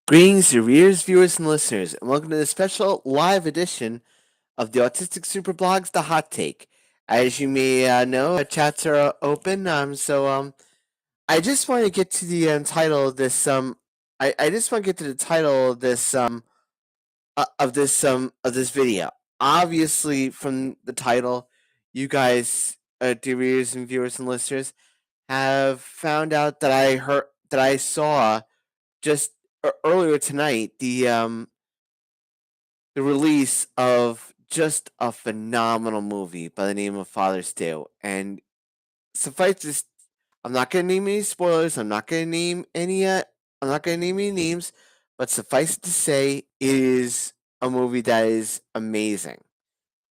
Greetings, your readers, viewers, and listeners, and welcome to this special live edition of the Autistic SuperBlog's The Hot Take. As you may know, chats are open. I just want to get to the title of this. I just want to get to the title of this of this video. Obviously, from the title, you guys, dear readers and viewers and listeners, have found out that I saw just earlier tonight the release of just a phenomenal movie by the name of Father Stu. And suffice this, I'm not going to name any spoilers. I'm not going to name any names. But suffice it to say, it is a movie that is amazing.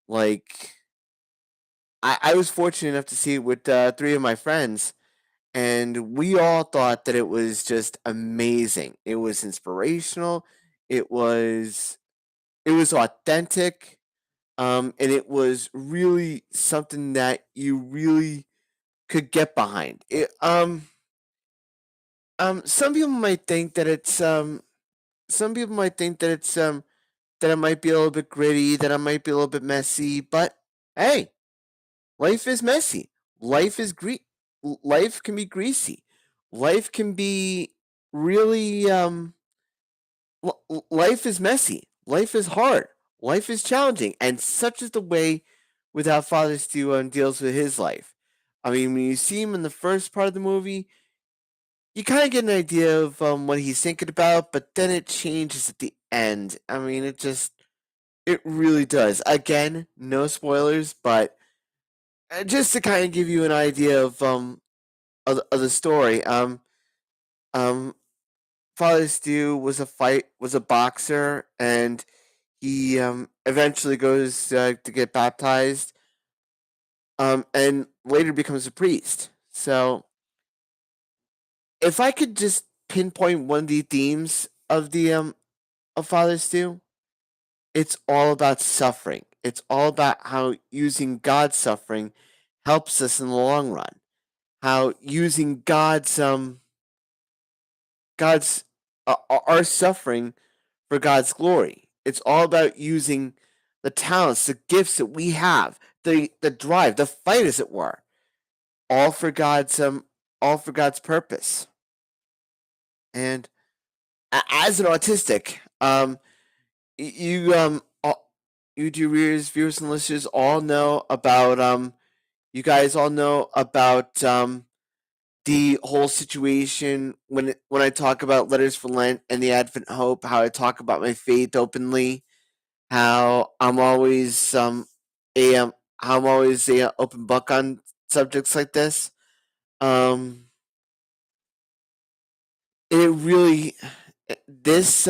Like, I was fortunate enough to see it with three of my friends, and we all thought that it was just amazing. It was inspirational. It was it was authentic, and it was really something that you really could get behind. Some people might think that some people might think that that it might be a little bit gritty, that it might be a little bit messy, but hey, life is messy. Life is life can be greasy. Life can be really life is messy. Life is hard. Life is challenging, and such is the way with how Father Stu deals with his life. I mean, when you see him in the first part of the movie, you kind of get an idea of what he's thinking about, but then it changes at the end. I mean, it really does. Again, no spoilers, but just to kind of give you an idea of the story. Um, Father Stu was a boxer, and he eventually goes to get baptized, and later becomes a priest. So, if I could just pinpoint one of the themes of Father Stu, it's all about suffering. It's all about how using God's suffering helps us in the long run. How using God's our suffering for God's glory. It's all about using the talents, the gifts that we have, the drive, the fight, as it were, all for God's purpose. And as an autistic, you you do viewers and listeners all know about you guys all know about the whole situation when I talk about Letters for Lent and the Advent Hope, how I talk about my faith openly, how a how I'm always a open book on subjects like this. Um, it really this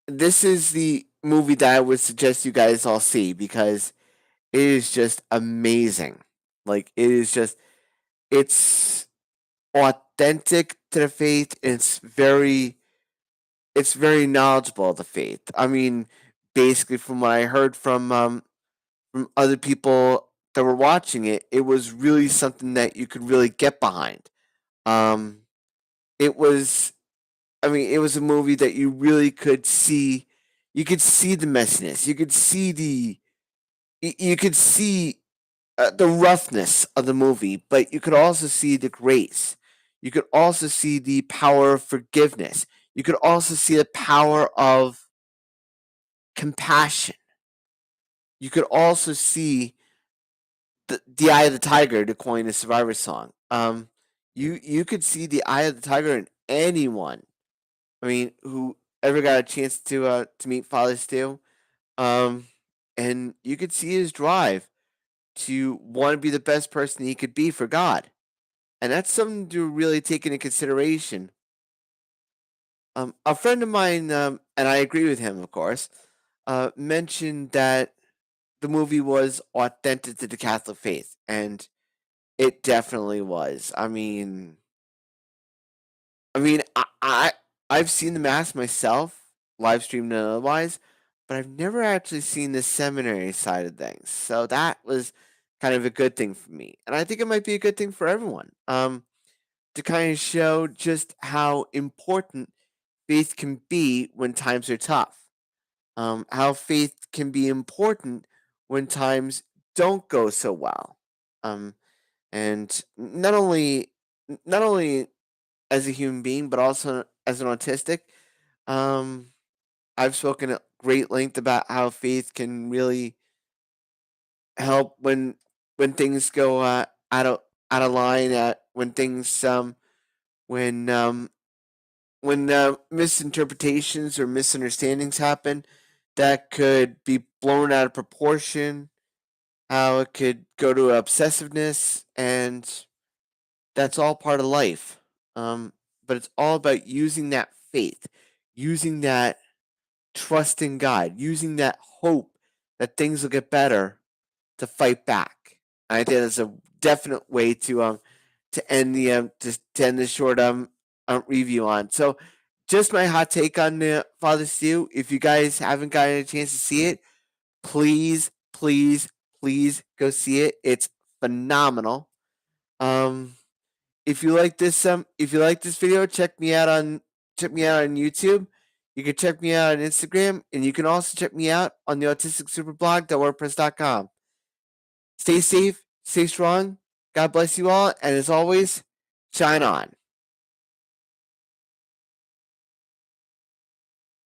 this is the movie that I would suggest you guys all see because it is just amazing. Like it's authentic to the faith. It's very knowledgeable of the faith. I mean, basically, from what I heard from other people that were watching it, it was really something that you could really get behind. Um, it was, I mean, it was a movie that you really could see. You could see the messiness. You could see the roughness of the movie, but you could also see the grace. You could also see the power of forgiveness. You could also see the power of compassion. You could also see the eye of the tiger, to coin a Survivor song. You could see the eye of the tiger in anyone. I mean, who ever got a chance to meet Father Stu, um, and you could see his drive to want to be the best person he could be for God, and that's something to really take into consideration. A friend of mine, and I agree with him, of course, mentioned that the movie was authentic to the Catholic faith, and it definitely was. I've seen the mass myself, live streamed and otherwise, but I've never actually seen the seminary side of things. So that was kind of a good thing for me, and I think it might be a good thing for everyone. To kind of show just how important faith can be when times are tough, how faith can be important when times don't go so well. Um, and not only as a human being, but also as an autistic, um, I've spoken at great length about how faith can really help when things go out of line, when things when misinterpretations or misunderstandings happen that could be blown out of proportion, how it could go to obsessiveness, and that's all part of life. But it's all about using that faith, using that trust in God, using that hope that things will get better to fight back. I think that's a definite way to end the to end this short review on. So, just my hot take on the Father Stu. If you guys haven't gotten a chance to see it, please, please, please go see it. It's phenomenal. Um, if you like this video, check me out on YouTube. You can check me out on Instagram, and you can also check me out on the Autistic SuperBlog.wordpress.com. Stay safe, stay strong. God bless you all, and as always, shine on.